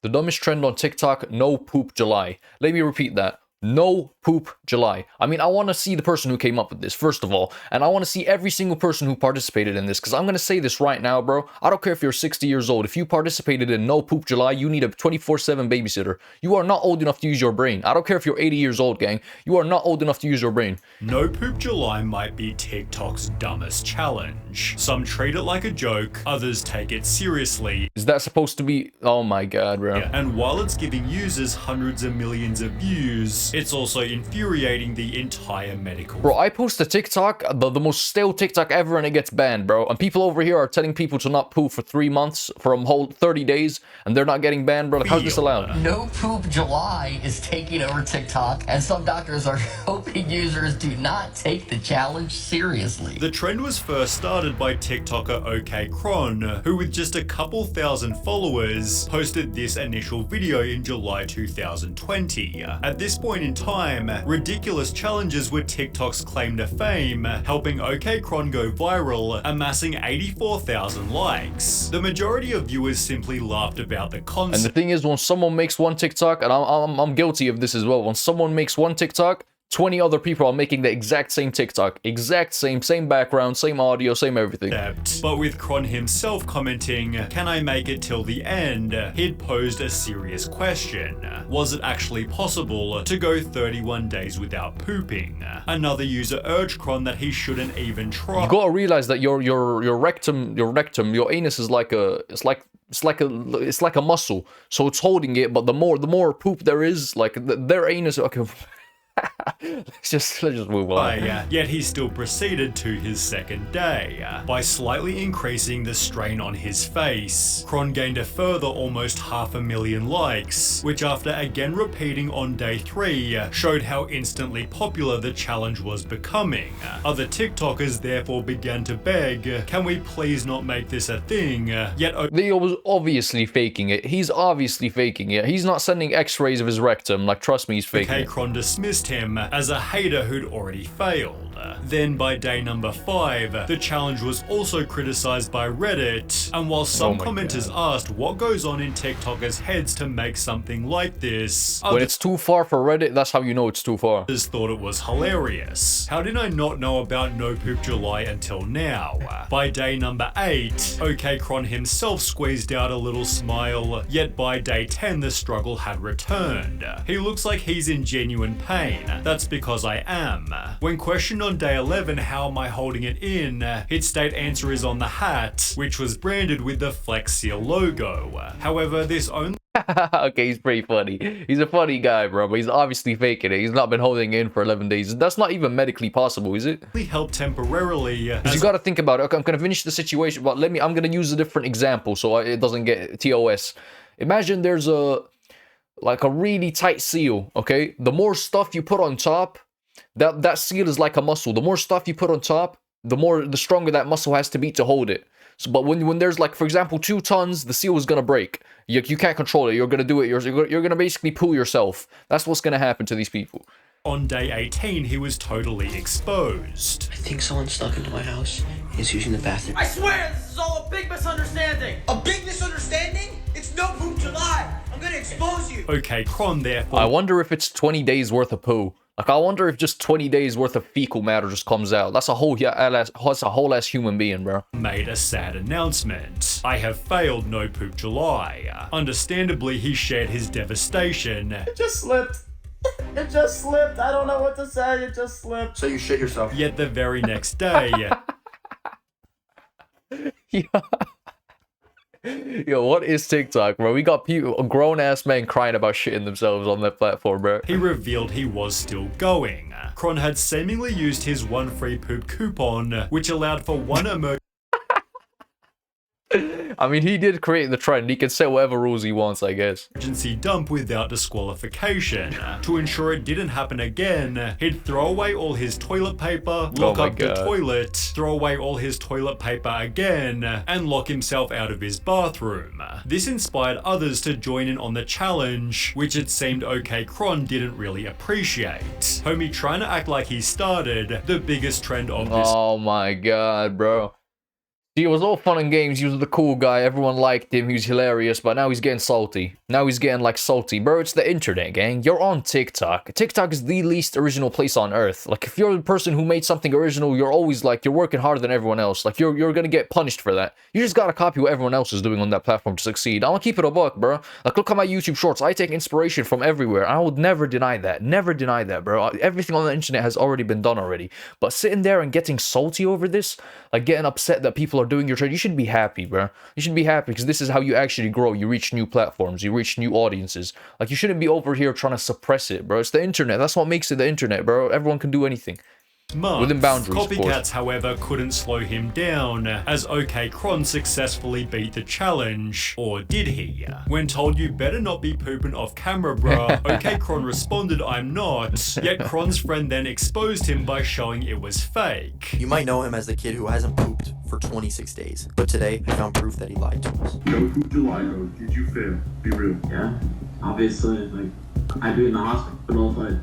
The dumbest trend on TikTok, no poop July. Let me repeat that. No poop July. I mean, I want to see the person who came up with this, first of all. And I want to see every single person who participated in this. Because I'm going to say this right now, bro. I don't care if you're 60 years old. If you participated in no poop July, you need a 24/7 babysitter. You are not old enough to use your brain. I don't care if you're 80 years old, gang. You are not old enough to use your brain. No poop July might be TikTok's dumbest challenge. Some treat it like a joke, others take it seriously. Is that supposed to be... Oh my god, bro. And while it's giving users hundreds of millions of views, it's also infuriating the entire medical... Bro, I post a TikTok, the most stale TikTok ever, and it gets banned, bro. And people over here are telling people to not poop for 3 months, for a whole 30 days, and they're not getting banned, bro. Like, how's this allowed? No poop July is taking over TikTok, and some doctors are hoping users do not take the challenge seriously. The trend was first started by TikToker OK Cron, who with just a couple thousand followers, posted this initial video in July 2020. At this point in time, ridiculous challenges were TikTok's claim to fame, helping OK Cron go viral, amassing 84,000 likes. The majority of viewers simply laughed about the concept. And the thing is, when someone makes one TikTok, and I'm guilty of this as well, when someone makes one TikTok, 20 other people are making the exact same TikTok. Exact same background, same audio, same everything. But with Cron himself commenting, "Can I make it till the end?" he'd posed a serious question. Was it actually possible to go 31 days without pooping? Another user urged Cron that he shouldn't even try. You gotta realize that your rectum, your anus is like it's like a muscle. So it's holding it, but the more poop there is, like their anus, okay. let's just move on. Yet he still proceeded to his second day. By slightly increasing the strain on his face, Cron gained a further almost 500,000 likes, which after again repeating on day 3, showed how instantly popular the challenge was becoming. Other TikTokers therefore began to beg, "Can we please not make this a thing?" Yet they was obviously faking it. He's obviously faking it. He's not sending x-rays of his rectum. Like, trust me, he's faking it. Cron dismissed him as a hater who'd already failed. Then by day number 5, the challenge was also criticized by Reddit, and while some commenters asked what goes on in TikTokers' heads to make something like this, when it's too far for Reddit, that's how you know it's too far. Others thought it was hilarious. How did I not know about No Poop July until now? By day number 8, OK Cron himself squeezed out a little smile, yet by day 10 the struggle had returned. He looks like he's in genuine pain. That's because I am. When questioned on day 11, how am I holding it in? His state answer is on the hat, which was branded with the Flex Seal logo. However, this only... Okay, he's pretty funny. He's a funny guy, bro, but he's obviously faking it. He's not been holding it in for 11 days. That's not even medically possible, is it? Help temporarily. Because you gotta think about it. Okay, I'm gonna finish the situation, but I'm gonna use a different example so it doesn't get TOS. Imagine there's a really tight seal, okay? The more stuff you put on top, that seal is like a muscle. The more stuff you put on top, the stronger that muscle has to be to hold it. So, but when there's, like, for example, 2 tons, the seal is gonna break. You can't control it. You're gonna do it. You're gonna basically poo yourself. That's what's gonna happen to these people. On day 18, he was totally exposed. I think someone snuck into my house and is using the bathroom. I swear this is all a big misunderstanding. A big misunderstanding? It's no poop July. I'm gonna expose you. OK Cron therefore... I wonder if it's 20 days worth of poo. Like, I wonder if just 20 days worth of fecal matter just comes out. That's a whole ass human being, bro. Made a sad announcement. I have failed No Poop July. Understandably, he shared his devastation. It just slipped. It just slipped. I don't know what to say. It just slipped. So you shit yourself. Yet the very next day... Yo, what is TikTok, bro? We got people, grown-ass men crying about shitting themselves on that platform, bro. He revealed he was still going. Cron had seemingly used his 1 free poop coupon, which allowed for 1 emergency... I mean, he did create the trend. He can set whatever rules he wants, I guess. Emergency dump without disqualification. To ensure it didn't happen again, he'd throw away all his toilet paper, lock up the toilet, throw away all his toilet paper again, and lock himself out of his bathroom. This inspired others to join in on the challenge, which it seemed OK Cron didn't really appreciate. Homie trying to act like he started the biggest trend of this... Oh my god, bro. See, it was all fun and games. He was the cool guy. Everyone liked him. He was hilarious. But now he's getting salty. Now he's getting, like, salty. Bro, it's the internet, gang. You're on TikTok. TikTok is the least original place on earth. Like, if you're the person who made something original, you're always, like, you're working harder than everyone else. Like, you're gonna get punished for that. You just gotta copy what everyone else is doing on that platform to succeed. I'm gonna keep it a buck, bro. Like, look at my YouTube shorts. I take inspiration from everywhere. I would never deny that. Never deny that, bro. Everything on the internet has already been done already. But sitting there and getting salty over this, like, getting upset that people are doing your trade, you should be happy, bro. You should be happy because this is how you actually grow. You reach new platforms. You reach new audiences. Like, you shouldn't be over here trying to suppress it, bro. It's the internet. That's what makes it the internet, bro. Everyone can do anything. Within boundaries, Copycats, however, couldn't slow him down, as OK Cron successfully beat the challenge. Or did he? When told you better not be pooping off camera, bruh, OK Cron responded, I'm not. Yet Cron's friend then exposed him by showing it was fake. You might know him as the kid who hasn't pooped for 26 days. But today, I found proof that he lied to us. No poop July, though. Did you fail? Be real. Yeah, obviously, like, I'd be in the hospital, but...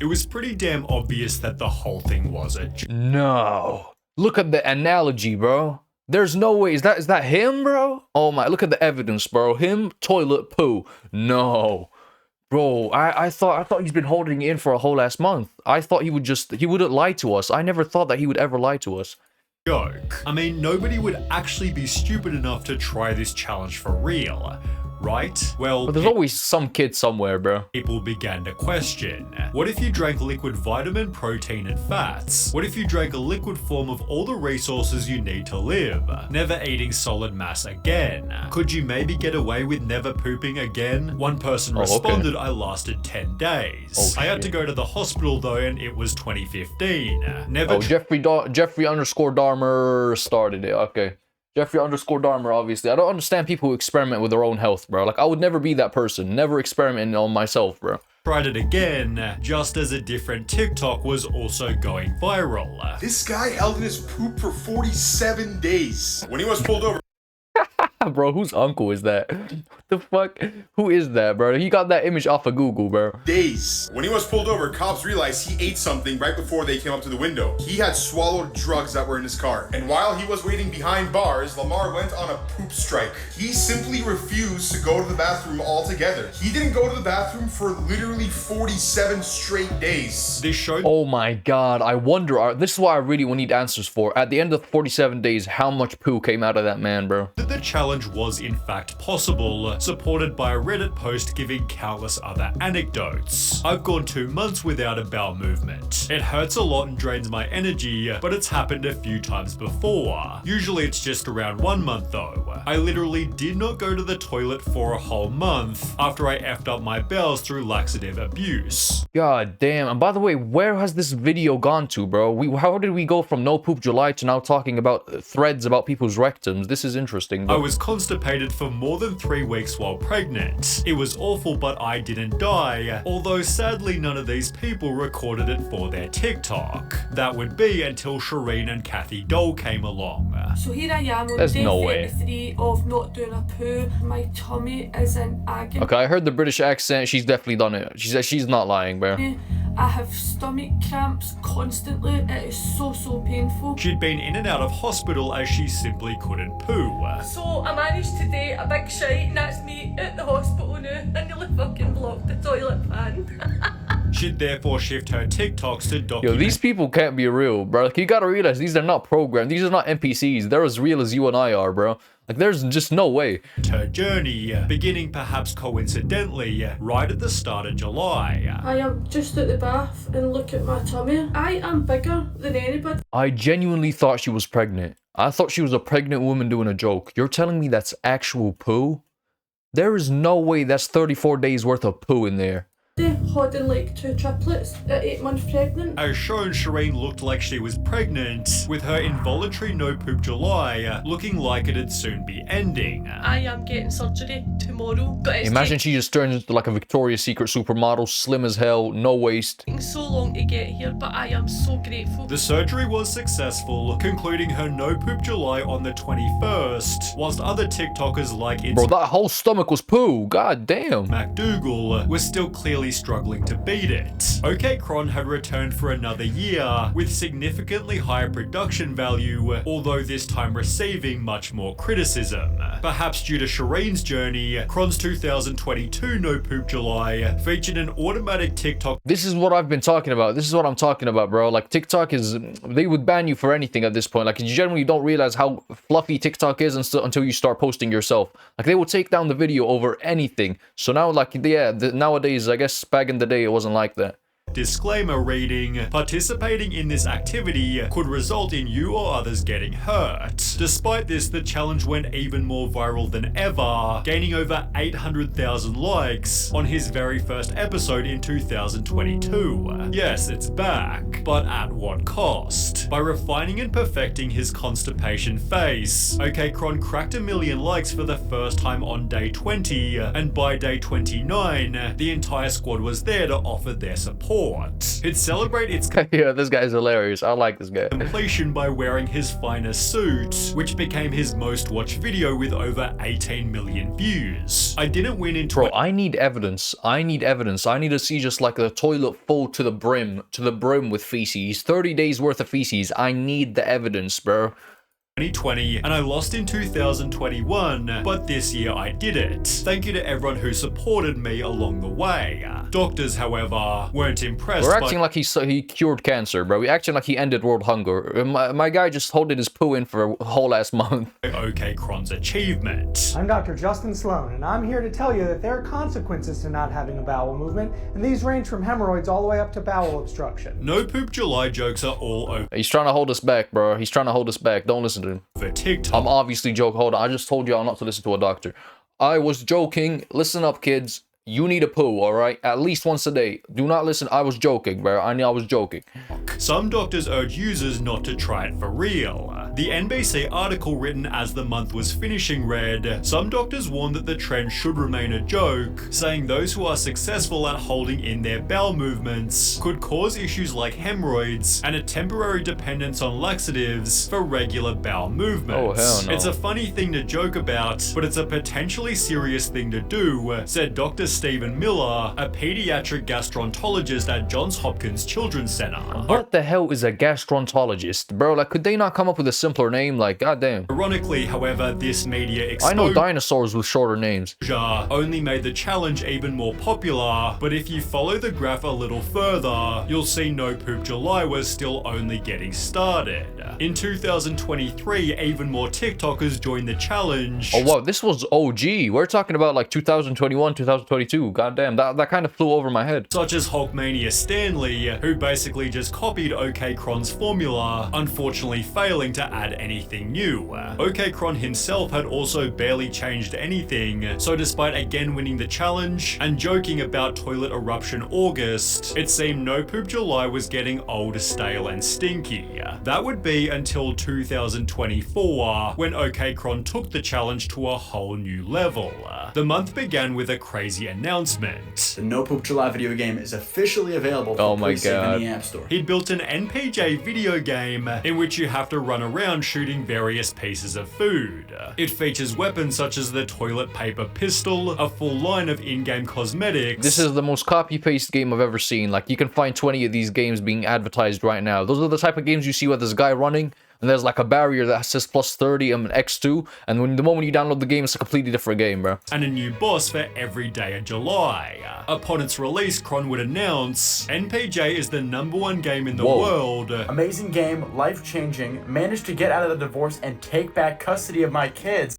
It was pretty damn obvious that the whole thing was a joke. No. Look at the analogy, bro. There's no way. Is that him, bro? Oh my, look at the evidence, bro. Him, toilet, poo. No. Bro, I thought he's been holding it in for a whole last month. I thought he wouldn't lie to us. I never thought that he would ever lie to us. Joke. I mean, nobody would actually be stupid enough to try this challenge for real. Right? Well, But there's always some kid somewhere, bro. People began to question. What if you drank liquid vitamin, protein, and fats? What if you drank a liquid form of all the resources you need to live? Never eating solid mass again. Could you maybe get away with never pooping again? One person responded, I lasted 10 days. I had to go to the hospital though, and it was 2015. Never. Oh, Jeffrey underscore Dahmer started it. Okay. Jeffrey underscore Dahmer, obviously. I don't understand people who experiment with their own health, bro. Like, I would never be that person. Never experimenting on myself, bro. Tried it again, just as a different TikTok was also going viral. This guy held in his poop for 47 days. When he was pulled over. Bro, whose uncle is that? What the fuck? Who is that, bro? He got that image off of Google, bro. Days. When he was pulled over, cops realized he ate something right before they came up to the window. He had swallowed drugs that were in his car. And while he was waiting behind bars, Lamar went on a poop strike. He simply refused to go to the bathroom altogether. He didn't go to the bathroom for literally 47 straight days. This showed. Oh my god, I wonder, this is what I really need answers for. At the end of 47 days, how much poo came out of that man, bro? The challenge was in fact possible, supported by a Reddit post giving countless other anecdotes. I've gone 2 months without a bowel movement. It hurts a lot and drains my energy, but it's happened a few times before. Usually it's just around 1 month though. I literally did not go to the toilet for a whole month after I effed up my bowels through laxative abuse. God damn. And by the way, where has this video gone to, bro? How did we go from No Poop July to now talking about threads about people's rectums? This is interesting, bro. I was constipated for more than 3 weeks while pregnant. It was awful, but I didn't die, although sadly none of these people recorded it for their TikTok. That would be until Shireen and Kathy Dole came along. So here I am on There's day no way. 33 of not doing a poo. My tummy is in agony. Okay, I heard the British accent. She's definitely done it. She said she's not lying, bro. I have stomach cramps constantly. It is so painful. She'd been in and out of hospital as she simply couldn't poo. So I managed to date a big shite, and that's me at the hospital now. I nearly fucking blocked the toilet fan. She'd therefore shift her TikToks to document. Yo, these people can't be real, bro. Like, you gotta realize these are not programmed. These are not NPCs. They're as real as you and I are, bro. Like, there's just no way. Her journey, beginning perhaps coincidentally, right at the start of July. I am just at the bath and look at my tummy. I am bigger than anybody. I genuinely thought she was pregnant. I thought she was a pregnant woman doing a joke. You're telling me that's actual poo? There is no way that's 34 days worth of poo in there. Holding like 2 triplets at 8 months pregnant. As shown, Shireen looked like she was pregnant, with her involuntary No Poop July looking like it'd soon be ending. I am getting surgery tomorrow. Imagine she just turns into like a Victoria's Secret supermodel, slim as hell, no waist. Taking so long to get here, but I am so grateful. The surgery was successful, concluding her No Poop July on the 21st, whilst other TikTokers like Bro, that whole stomach was poo. God damn. MacDougal were still clearly really struggling to beat it. OK Cron had returned for another year with significantly higher production value, although this time receiving much more criticism. Perhaps due to Shireen's journey, Cron's 2022 No Poop July featured an automatic TikTok. This is what I've been talking about. This is what I'm talking about, bro. Like, TikTok is... They would ban you for anything at this point. Like, you generally don't realize how fluffy TikTok is until you start posting yourself. Like, they will take down the video over anything. So now, like, yeah, nowadays, I guess back in the day, it wasn't like that. Disclaimer reading, participating in this activity could result in you or others getting hurt. Despite this, the challenge went even more viral than ever, gaining over 800,000 likes on his very first episode in 2022. Yes, it's back, but at what cost? By refining and perfecting his constipation face, OK Cron cracked 1 million likes for the first time on day 20, and by day 29, the entire squad was there to offer their support. It'd celebrate its Yeah, this guy's hilarious. I like this guy. completion by wearing his finest suit, which became his most watched video with over 18 million views. I didn't win in Bro, I need evidence. I need evidence. I need to see just like a toilet full to the brim with feces. 30 days worth of feces. I need the evidence, bro. 2020, and I lost in 2021, but this year I did it. Thank you to everyone who supported me along the way. Doctors, however, weren't impressed. We're acting like he cured cancer, bro. We're acting like he ended world hunger. My guy just holding his poo in for a whole ass month. OK Cron's achievement. I'm Dr. Justin Sloan, and I'm here to tell you that there are consequences to not having a bowel movement, and these range from hemorrhoids all the way up to bowel obstruction. No Poop July jokes are all over. He's trying to hold us back, bro. He's trying to hold us back. Don't listen to him. For TikTok. I'm obviously joking. Hold on. I just told y'all not to listen to a doctor. I was joking. Listen up, kids. You need a poo, alright? At least once a day. Do not listen. I was joking, bro. I was joking. Some doctors urge users not to try it for real. The NBC article written as the month was finishing read, some doctors warn that the trend should remain a joke, saying those who are successful at holding in their bowel movements could cause issues like hemorrhoids and a temporary dependence on laxatives for regular bowel movements. Oh, hell no. It's a funny thing to joke about, but it's a potentially serious thing to do, said Dr. Stephen Miller, a pediatric gastroenterologist at Johns Hopkins Children's Center. What the hell is a gastroenterologist? Bro, like, could they not come up with a simpler name? Like, goddamn. Ironically, however, this media exposure I know dinosaurs with shorter names. only made the challenge even more popular, but if you follow the graph a little further, you'll see No Poop July was still only getting started. In 2023, even more TikTokers joined the challenge. Oh, wow, this was OG. We're talking about, like, 2021, 2022. Goddamn, that kind of flew over my head. Such as Hulkmania Stanley, who basically just copied OK Cron's formula, unfortunately failing to add anything new. OK Cron himself had also barely changed anything, so despite again winning the challenge and joking about Toilet Eruption August, it seemed No Poop July was getting old, stale, and stinky. That would be until 2024, when OK Cron took the challenge to a whole new level. The month began with a crazy announcement. The No Poop July video game is officially available for PlayStation in the App Store. He'd built an NPJ video game in which you have to run around shooting various pieces of food. It features weapons such as the toilet paper pistol, a full line of in-game cosmetics. This is the most copy-paste game I've ever seen. Like, you can find 20 of these games being advertised right now. Those are the type of games you see where there's a guy running, and there's like a barrier that says plus 30 and X2, and the moment you download the game, it's a completely different game, bro. And a new boss for every day of July. Upon its release, Cron would announce, NPJ is the #1 game in the world. Amazing game, life-changing, managed to get out of the divorce and take back custody of my kids.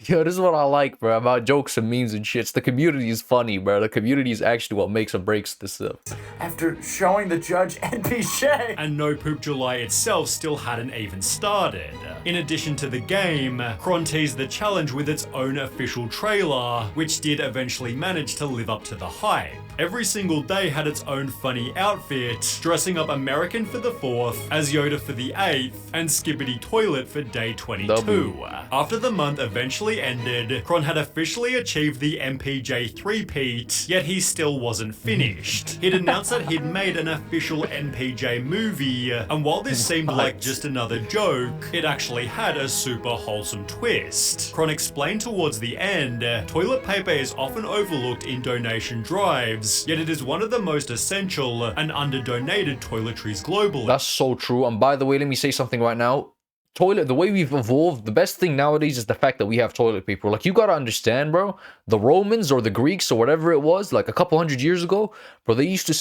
Yo, this is what I like, bro, about jokes and memes and shits. The community is funny, bro. The community is actually what makes or breaks this stuff. After showing the judge NPJ. And No Poop July itself still hadn't even started. In addition to the game, Cron teased the challenge with its own official trailer, which did eventually manage to live up to the hype. Every single day had its own funny outfit, dressing up American for the 4th, as Yoda for the 8th, and Skibbity Toilet for day 22. After the month eventually ended, Kron had officially achieved the MPJ 3-peat, yet he still wasn't finished. He'd announced that he'd made an official MPJ movie, and while this seemed like just another joke, it actually had a super wholesome twist. Kron explained towards the end, toilet paper is often overlooked in donation drives, yet it is one of the most essential and under-donated toiletries globally. That's so true. And by the way, let me say something right now. The way we've evolved, the best thing nowadays is the fact that we have toilet paper. Like, you gotta understand, bro, the Romans or the Greeks or whatever it was, like a couple hundred years ago, bro, they used to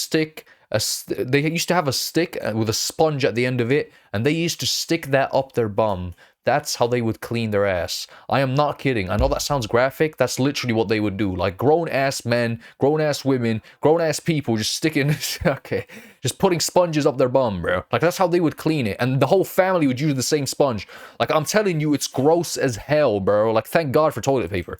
have a stick with a sponge at the end of it, and they used to stick that up their bum. That's how they would clean their ass. I am not kidding. I know that sounds graphic. That's literally what they would do. Like, grown-ass men, grown-ass women, grown-ass people just sticking... okay. Just putting sponges up their bum, bro. Like, that's how they would clean it. And the whole family would use the same sponge. Like, I'm telling you, it's gross as hell, bro. Like, thank God for toilet paper.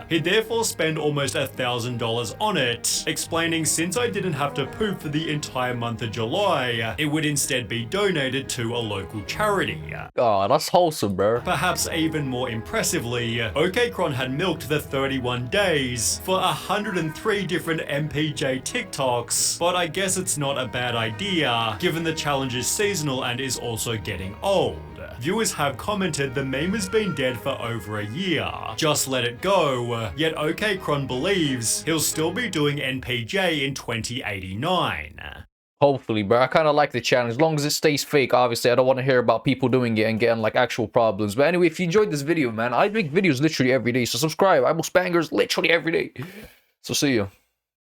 He'd therefore spend almost $1,000 on it, explaining since I didn't have to poop for the entire month of July, it would instead be donated to a local charity. Oh, that's wholesome, bro. Perhaps even more impressively, OK Kron had milked the 31 days for 103 different MPJ TikToks, but I guess it's not a bad idea, given the challenge is seasonal and is also getting old. Viewers have commented the meme has been dead for over a year. Just let it go. Yet OK Kron believes he'll still be doing NPJ in 2089. Hopefully, bro. I kind of like the challenge. As long as it stays fake, obviously. I don't want to hear about people doing it and getting, like, actual problems. But anyway, if you enjoyed this video, man, I make videos literally every day. So subscribe. I post bangers literally every day. So see you.